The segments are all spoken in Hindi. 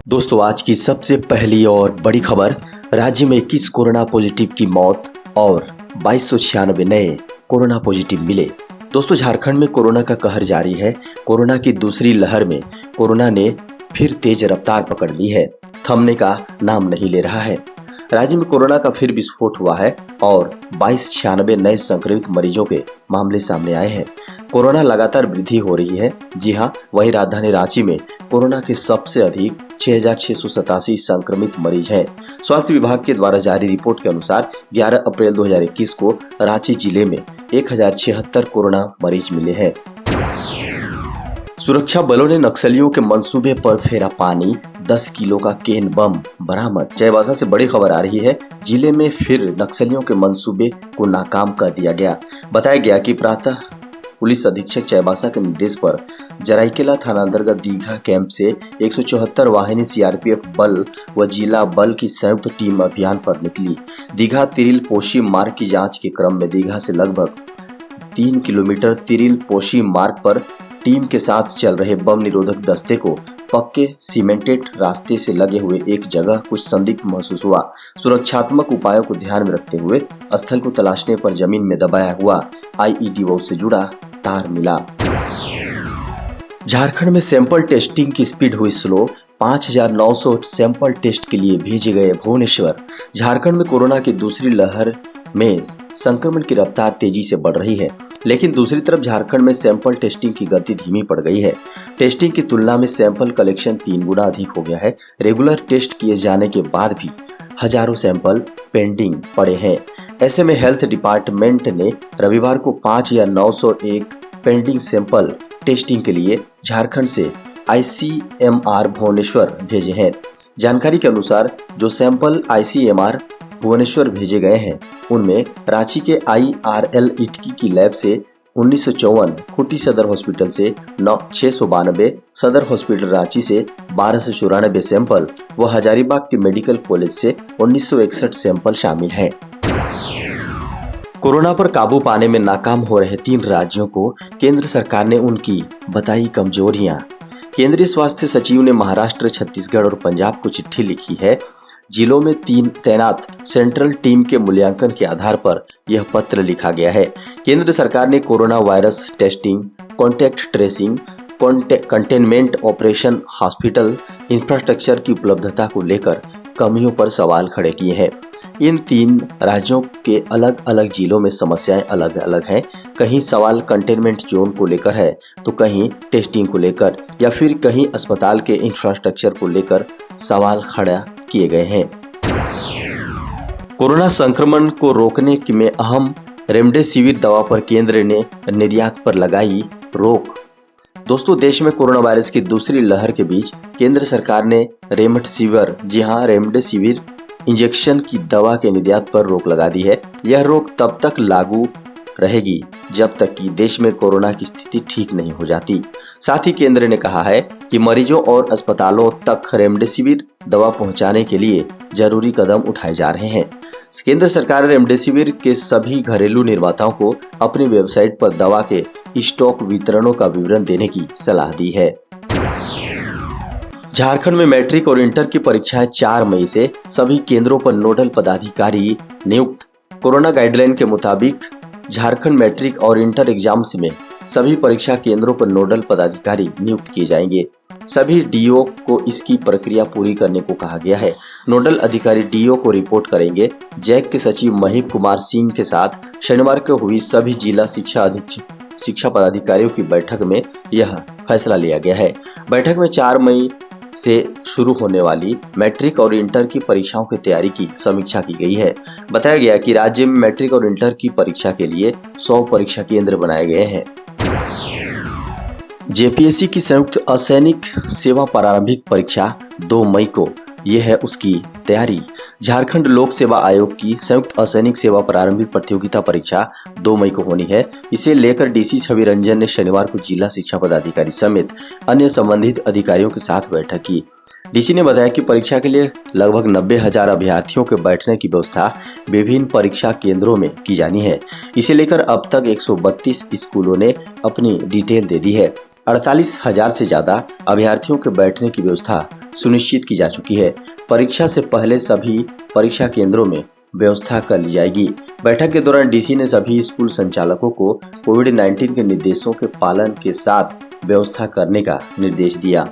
दोस्तों, आज की सबसे पहली और बड़ी खबर। राज्य में 21 कोरोना पॉजिटिव की मौत और 2296 नए कोरोना पॉजिटिव मिले। दोस्तों, झारखंड में कोरोना का कहर जारी है। कोरोना की दूसरी लहर में कोरोना ने फिर तेज रफ्तार पकड़ ली है, थमने का नाम नहीं ले रहा है। राज्य में कोरोना का फिर विस्फोट हुआ है और 2296 नए संक्रमित मरीजों के मामले सामने आए हैं। कोरोना लगातार वृद्धि हो रही है। जी हां, वहीं राजधानी रांची में कोरोना के सबसे अधिक 6,687 संक्रमित मरीज हैं। स्वास्थ्य विभाग के द्वारा जारी रिपोर्ट के अनुसार 11 अप्रैल 2021 को रांची जिले में 1076 कोरोना मरीज मिले हैं। सुरक्षा बलों ने नक्सलियों के मंसूबे पर फेरा पानी, 10 किलो का केन बम बरामद। चाईबासा से बड़ी खबर आ रही है। जिले में फिर नक्सलियों के मंसूबे को नाकाम कर दिया गया। बताया गया कि प्रातः पुलिस अधीक्षक चाईबासा के निर्देश पर जराईकेला थाना अंतर्गत दीघा कैंप से 174 वाहिनी सीआरपीएफ बल व जिला बल की संयुक्त टीम अभियान पर निकली। दीघा तिरिल पोशी मार्ग की जांच के क्रम में दीघा से लगभग 3 किलोमीटर तिरिल पोशी मार्ग पर टीम के साथ चल रहे बम निरोधक दस्ते को पक्के सीमेंटेड रास्ते से लगे हुए एक जगह कुछ संदिग्ध महसूस हुआ। सुरक्षात्मक उपायों को ध्यान में रखते हुए स्थल को तलाशने पर जमीन में दबाया हुआ आईईडी बम से जुड़ा तार मिला। झारखंड में सैंपल टेस्टिंग की स्पीड हुई स्लो। 5,900 सैंपल टेस्ट के लिए भेजे गए भुवनेश्वर। झारखंड में कोरोना की दूसरी लहर में संक्रमण की रफ्तार तेजी से बढ़ रही है, लेकिन दूसरी तरफ झारखंड में सैंपल टेस्टिंग की गति धीमी पड़ गई है। टेस्टिंग की तुलना में सैंपल कलेक्शन 3 गुना अधिक हो गया है। रेगुलर टेस्ट किए जाने के बाद भी हजारों सैंपल पेंडिंग पड़े हैं। ऐसे में हेल्थ डिपार्टमेंट ने रविवार को 5,901 पेंडिंग सैंपल टेस्टिंग के लिए झारखंड से आईसीएमआर भुवनेश्वर भेजे हैं। जानकारी के अनुसार जो सैंपल आईसीएमआर भुवनेश्वर भेजे गए हैं, उनमें रांची के IRL इटकी की लैब से 1954, खूंटी सदर हॉस्पिटल से 692, सदर हॉस्पिटल रांची से 1294 सैंपल व हजारीबाग के मेडिकल कॉलेज से 1961 सैंपल शामिल हैं। कोरोना पर काबू पाने में नाकाम हो रहे 3 राज्यों को केंद्र सरकार ने उनकी बताई कमजोरियां। केंद्रीय स्वास्थ्य सचिव ने महाराष्ट्र, छत्तीसगढ़ और पंजाब को चिट्ठी लिखी है। जिलों में तैनात सेंट्रल टीम के मूल्यांकन के आधार पर यह पत्र लिखा गया है। केंद्र सरकार ने corona virus testing, contact tracing, containment operation, hospital infrastructure की उपलब्धता को लेकर कमियों पर सवाल खड़े किए हैं। इन 3 राज्यों के अलग अलग जिलों में समस्याएं अलग अलग हैं। कहीं सवाल कंटेनमेंट जोन को लेकर है, तो कहीं टेस्टिंग को लेकर, या फिर कहीं अस्पताल के इंफ्रास्ट्रक्चर को लेकर सवाल खड़ा किए गए हैं। कोरोना संक्रमण को रोकने में अहम रेमडेसिविर दवा पर केंद्र ने निर्यात पर लगाई रोक। दोस्तों, देश में कोरोना वायरस की दूसरी लहर के बीच केंद्र सरकार ने रेमडेसिविर इंजेक्शन की दवा के निर्यात पर रोक लगा दी है। यह रोक तब तक लागू रहेगी जब तक कि देश में कोरोना की स्थिति ठीक नहीं हो जाती। साथ ही केंद्र ने कहा है कि मरीजों और अस्पतालों तक रेमडेसिविर दवा पहुंचाने के लिए जरूरी कदम उठाए जा रहे हैं। केंद्र सरकार ने रेमडेसिविर के सभी घरेलू निर्माताओं को अपनी वेबसाइट पर दवा के स्टॉक वितरणों का विवरण देने की सलाह दी है। झारखंड में मैट्रिक और इंटर की परीक्षाएं 4 मई से। सभी केंद्रों पर नोडल पदाधिकारी नियुक्त। कोरोना गाइडलाइन के मुताबिक झारखंड मैट्रिक और इंटर एग्जाम्स में सभी परीक्षा केंद्रों पर नोडल पदाधिकारी नियुक्त किए जाएंगे। सभी डीओ को इसकी प्रक्रिया पूरी करने को कहा गया है। नोडल अधिकारी डीओ को रिपोर्ट करेंगे। जैक के सचिव महिप कुमार सिंह के साथ शनिवार को हुई सभी जिला शिक्षा पदाधिकारियों की बैठक में यह फैसला लिया गया है। बैठक में 4 मई से शुरू होने वाली मैट्रिक और इंटर की परीक्षाओं की तैयारी की समीक्षा की गई है। बताया गया कि राज्य में मैट्रिक और इंटर की परीक्षा के लिए 100 परीक्षा केंद्र बनाए गए हैं। जेपीएससी की संयुक्त असैनिक सेवा प्रारंभिक परीक्षा 2 मई को, यह है उसकी तैयारी। झारखंड लोक सेवा आयोग की संयुक्त असैनिक सेवा प्रारंभिक प्रतियोगिता परीक्षा 2 मई को होनी है। इसे लेकर डीसी छवि रंजन ने शनिवार को जिला शिक्षा पदाधिकारी समेत अन्य संबंधित अधिकारियों के साथ बैठक की। डीसी ने बताया कि परीक्षा के लिए लगभग 90,000 अभ्यर्थियों के बैठने की व्यवस्था विभिन्न परीक्षा केंद्रों में की जानी है। इसे लेकर अब तक 132 स्कूलों ने अपनी डिटेल दे दी है। 48,000 से ज्यादा अभ्यर्थियों के बैठने की व्यवस्था सुनिश्चित की जा चुकी है। परीक्षा से पहले सभी परीक्षा केंद्रों में व्यवस्था कर ली जाएगी। बैठक के दौरान डीसी ने सभी स्कूल संचालकों को कोविड-19 के निर्देशों के पालन के साथ व्यवस्था करने का निर्देश दिया।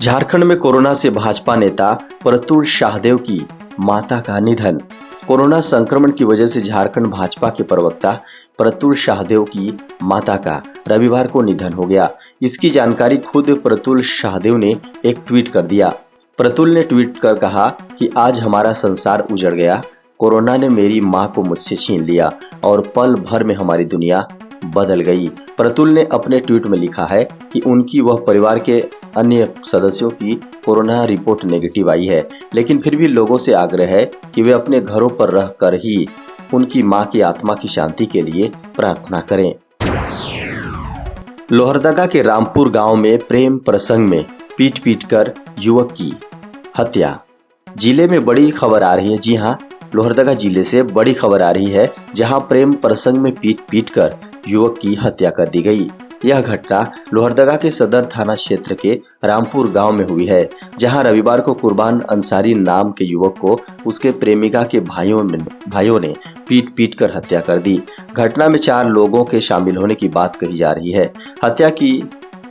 झारखंड में कोरोना से भाजपा नेता प्रतुल शाहदेव की माता का निधन। कोरोना संक्रमण की वजह से झारखंड भाजपा के प्रवक्ता प्रतुल शाहदेव की माता का रविवार को निधन हो गया। इसकी जानकारी खुद प्रतुल शाहदेव ने एक ट्वीट कर दिया। प्रतुल ने ट्वीट कर कहा कि आज हमारा संसार उजड़ गया। कोरोना ने मेरी मां को मुझसे छीन लिया और पल भर में हमारी दुनिया बदल गई। प्रतुल ने अपने ट्वीट में लिखा है कि उनकी वह परिवार के अन्य सदस्यों की कोरोना रिपोर्ट नेगेटिव आई है, लेकिन फिर भी लोगों से आग्रह है कि वे अपने घरों पर रहकर ही उनकी मां की आत्मा की शांति के लिए प्रार्थना करें। लोहरदगा के रामपुर गांव में प्रेम प्रसंग में पीट कर युवक की हत्या। जिले में बड़ी खबर आ रही है। जी हां, लोहरदगा जिले से बड़ी खबर आ रही है, जहां प्रेम प्रसंग में पीट कर युवक की हत्या कर दी गई। यह घटना लोहरदगा के सदर थाना क्षेत्र के रामपुर गांव में हुई है, जहां रविवार को कुर्बान अंसारी नाम के युवक को उसके प्रेमिका के भाइयों ने पीट कर हत्या कर दी। घटना में 4 लोगों के शामिल होने की बात कही जा रही है। हत्या की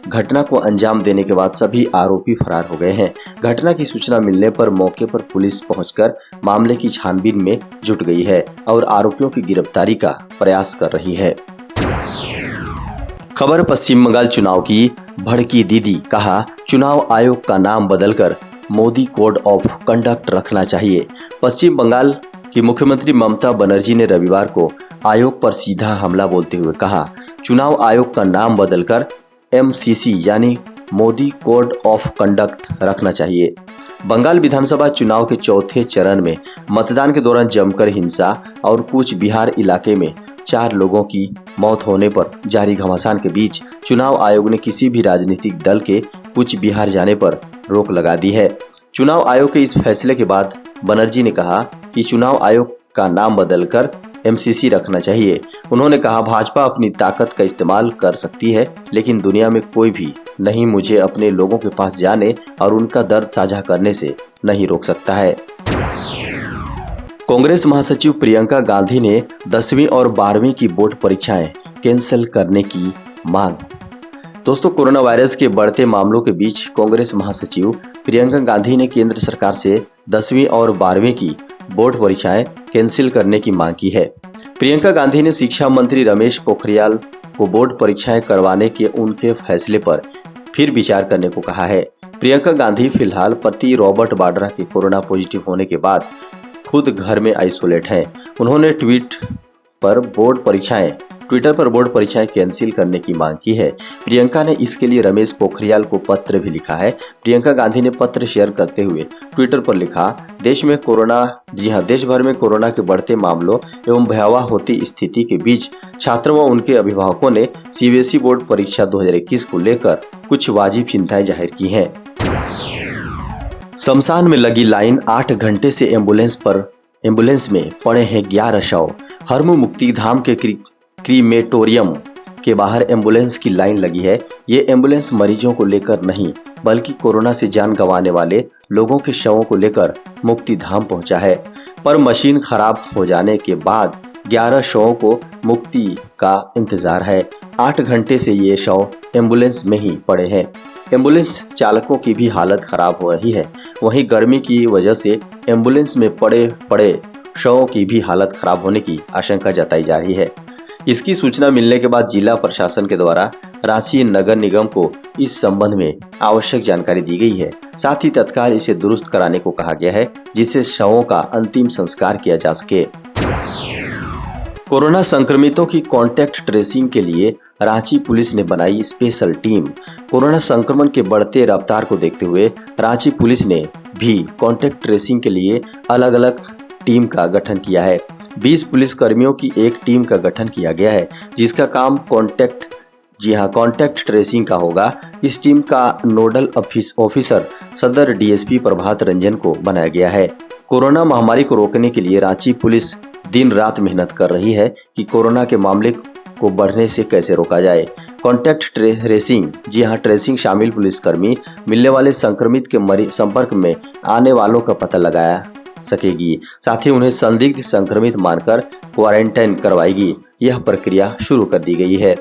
घटना को अंजाम देने के बाद सभी आरोपी फरार हो गए हैं। घटना की सूचना मिलने पर मौके पर पुलिस पहुंचकर मामले की छानबीन में जुट गई है और आरोपियों की गिरफ्तारी का प्रयास कर रही है। खबर पश्चिम बंगाल चुनाव की। भड़की दीदी, कहा चुनाव आयोग का नाम बदलकर मोदी कोड ऑफ कंडक्ट रखना चाहिए। पश्चिम बंगाल की मुख्यमंत्री ममता बनर्जी ने रविवार को आयोग पर सीधा हमला बोलते हुए कहा, चुनाव आयोग का नाम बदलकर MCC यानी मोदी कोड ऑफ कंडक्ट रखना चाहिए। बंगाल विधानसभा चुनाव के चौथे चरण में मतदान के दौरान जमकर हिंसा और कूच बिहार इलाके में 4 लोगों की मौत होने पर जारी घमासान के बीच चुनाव आयोग ने किसी भी राजनीतिक दल के कूच बिहार जाने पर रोक लगा दी है। चुनाव आयोग के इस फैसले के बाद बनर्जी ने कहा कि चुनाव आयोग का नाम बदलकर MCC रखना चाहिए। उन्होंने कहा, भाजपा अपनी ताकत का इस्तेमाल कर सकती है, लेकिन दुनिया में कोई भी नहीं मुझे अपने लोगों के पास जाने और उनका दर्द साझा करने से नहीं रोक सकता है। कांग्रेस महासचिव प्रियंका गांधी ने 10वीं और 12वीं की बोर्ड परीक्षाएं कैंसिल करने की मांग। दोस्तों, कोरोना वायरस के बढ़ते मामलों के बीच कांग्रेस महासचिव प्रियंका गांधी ने केंद्र सरकार से 10वीं और 12वीं की बोर्ड परीक्षाएं कैंसिल करने की मांग की है। प्रियंका गांधी ने शिक्षा मंत्री रमेश पोखरियाल को बोर्ड परीक्षाएं करवाने के उनके फैसले पर फिर विचार करने को कहा है। प्रियंका गांधी फिलहाल पति रॉबर्ट वाड्रा के कोरोना पॉजिटिव होने के बाद खुद घर में आइसोलेट हैं। उन्होंने ट्विटर पर बोर्ड परीक्षाएं कैंसिल करने की मांग की है। प्रियंका ने इसके लिए रमेश पोखरियाल को पत्र भी लिखा है। प्रियंका गांधी ने पत्र शेयर करते हुए ट्विटर पर लिखा, देश भर में कोरोना के बढ़ते मामलों एवं भयावह होती स्थिति के बीच छात्रों व उनके अभिभावकों ने CBSE बोर्ड परीक्षा 2021 को लेकर कुछ वाजिब चिंताएं जाहिर की हैं। शमशान में लगी लाइन, 8 घंटे से एम्बुलेंस में पड़े हैं 11 शव। हरमू मुक्ति धाम के क्रीमेटोरियम के बाहर एम्बुलेंस की लाइन लगी है। ये एम्बुलेंस मरीजों को लेकर नहीं, बल्कि कोरोना से जान गंवाने वाले लोगों के शवों को लेकर मुक्ति धाम पहुंचा है। पर मशीन खराब हो जाने के बाद 11 शवों को मुक्ति का इंतजार है। 8 घंटे से ये शव एम्बुलेंस में ही पड़े हैं। एम्बुलेंस चालकों की भी हालत खराब हो रही है। वहीं गर्मी की वजह से एम्बुलेंस में पड़े शवों की भी हालत खराब होने की आशंका जताई जा रही है। इसकी सूचना मिलने के बाद जिला प्रशासन के द्वारा रांची नगर निगम को इस संबंध में आवश्यक जानकारी दी गई है। साथ ही तत्काल इसे दुरुस्त कराने को कहा गया है, जिससे शवों का अंतिम संस्कार किया जा सके। कोरोना संक्रमितों की कॉन्टैक्ट ट्रेसिंग के लिए रांची पुलिस ने बनाई स्पेशल टीम। कोरोना संक्रमण के बढ़ते रफ्तार को देखते हुए रांची पुलिस ने भी कॉन्टैक्ट ट्रेसिंग के लिए अलग अलग टीम का गठन किया है। 20 पुलिस कर्मियों की एक टीम का गठन किया गया है, जिसका काम कॉन्टैक्ट ट्रेसिंग का होगा। इस टीम का नोडल ऑफिसर सदर DSP प्रभात रंजन को बनाया गया है। कोरोना महामारी को रोकने के लिए रांची पुलिस दिन रात मेहनत कर रही है कि कोरोना के मामले को बढ़ने से कैसे रोका जाए। कॉन्टैक्ट ट्रेसिंग, जी हाँ, ट्रेसिंग शामिल पुलिसकर्मी मिलने वाले संक्रमित के संपर्क में आने वालों का पता लगाया सकेगी। साथ ही उन्हें संदिग्ध संक्रमित मानकर क्वारंटाइन करवाएगी। यह प्रक्रिया शुरू कर दी गई है।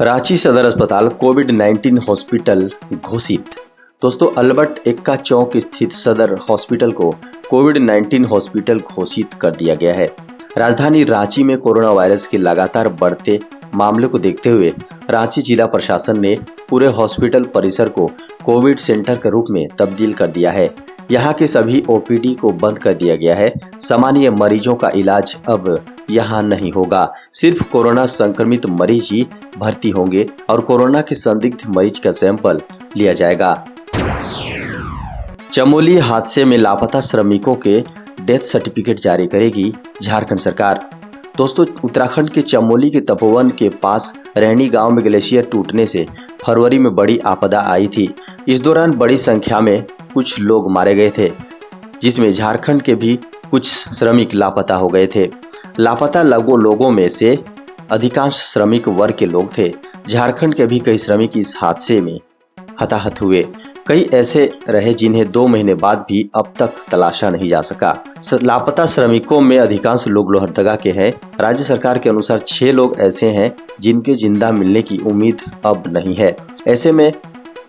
रांची सदर अस्पताल कोविड-19 हॉस्पिटल घोषित। दोस्तों, अल्बर्ट एक्का चौक स्थित सदर हॉस्पिटल को कोविड-19 हॉस्पिटल घोषित कर दिया गया है। राजधानी रांची में कोरोना वायरस के लगातार बढ़ते मामले को देखते हुए रांची जिला प्रशासन ने पूरे हॉस्पिटल परिसर को कोविड सेंटर के रूप में तब्दील कर दिया है। यहाँ के सभी ओपीडी को बंद कर दिया गया है। सामान्य मरीजों का इलाज अब यहाँ नहीं होगा। सिर्फ कोरोना संक्रमित मरीज ही भर्ती होंगे और कोरोना के संदिग्ध मरीज का सैंपल लिया जाएगा। चमोली हादसे में लापता श्रमिकों के डेथ सर्टिफिकेट जारी करेगी झारखंड सरकार। दोस्तों, उत्तराखंड के चमोली के तपोवन के पास रैनी गांव में ग्लेशियर टूटने से फरवरी में बड़ी आपदा आई थी। इस दौरान बड़ी संख्या में कुछ लोग मारे गए थे, जिसमें झारखंड के भी कुछ श्रमिक लापता हो गए थे। लापता लोगों में से अधिकांश श्रमिक वर्ग के लोग थे। झारखंड के भी कई श्रमिक इस हादसे में हताहत हुए। कई ऐसे रहे जिन्हें 2 महीने बाद भी अब तक तलाशा नहीं जा सका। लापता श्रमिकों में अधिकांश लोग लोहरदगा के हैं। राज्य सरकार के अनुसार 6 लोग ऐसे हैं जिनके जिंदा मिलने की उम्मीद अब नहीं है। ऐसे में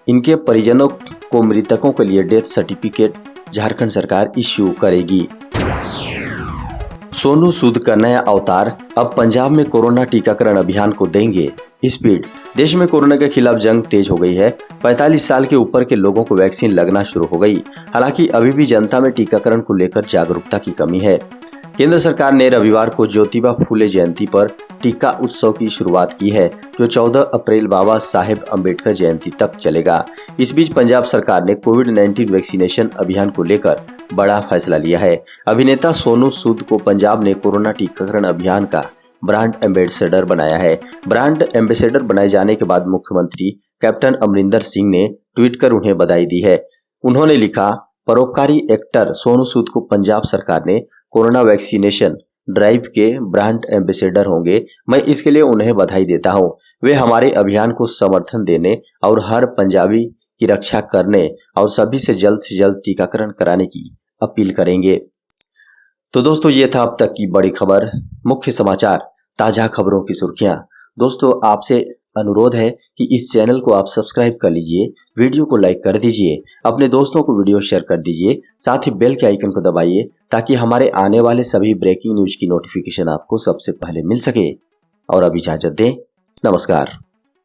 इनके परिजनों को मृतकों के लिए डेथ सर्टिफिकेट झारखंड सरकार इश्यू करेगी। सोनू सूद का नया अवतार, अब पंजाब में कोरोना टीकाकरण अभियान को देंगे स्पीड। देश में कोरोना के खिलाफ जंग तेज हो गई है। 45 साल के ऊपर के लोगों को वैक्सीन लगना शुरू हो गई। हालांकि अभी भी जनता में टीकाकरण को लेकर जागरूकता की कमी है। केंद्र सरकार ने रविवार को ज्योतिबा फूले जयंती पर टीका उत्सव की शुरुआत की है, जो 14 अप्रैल बाबा साहेब अम्बेडकर जयंती तक चलेगा। इस बीच पंजाब सरकार ने कोविड-19 वैक्सीनेशन अभियान को लेकर बड़ा फैसला लिया है। अभिनेता सोनू सूद को पंजाब ने कोरोना टीकाकरण अभियान का ब्रांड एम्बेसडर बनाया है। ब्रांड एम्बेसडर बनाए जाने के बाद मुख्यमंत्री कैप्टन अमरिंदर सिंह ने ट्वीट कर उन्हें बधाई दी है। उन्होंने लिखा, परोपकारी एक्टर सोनू सूद को पंजाब सरकार ने कोरोना वैक्सीनेशन ड्राइव के ब्रांड एम्बेसडर होंगे। मैं इसके लिए उन्हें बधाई देता हूं। वे हमारे अभियान को समर्थन देने और हर पंजाबी की रक्षा करने और सभी से जल्द टीकाकरण कराने की अपील करेंगे। तो दोस्तों, ये था अब तक की बड़ी खबर, मुख्य समाचार, ताजा खबरों की सुर्खियां। दोस्तों, आपसे अनुरोध है कि इस चैनल को आप सब्सक्राइब कर लीजिए, वीडियो को लाइक कर दीजिए, अपने दोस्तों को वीडियो शेयर कर दीजिए, साथ ही बेल के आइकन को दबाइए ताकि हमारे आने वाले सभी ब्रेकिंग न्यूज की नोटिफिकेशन आपको सबसे पहले मिल सके। और अब इजाजत दें, नमस्कार।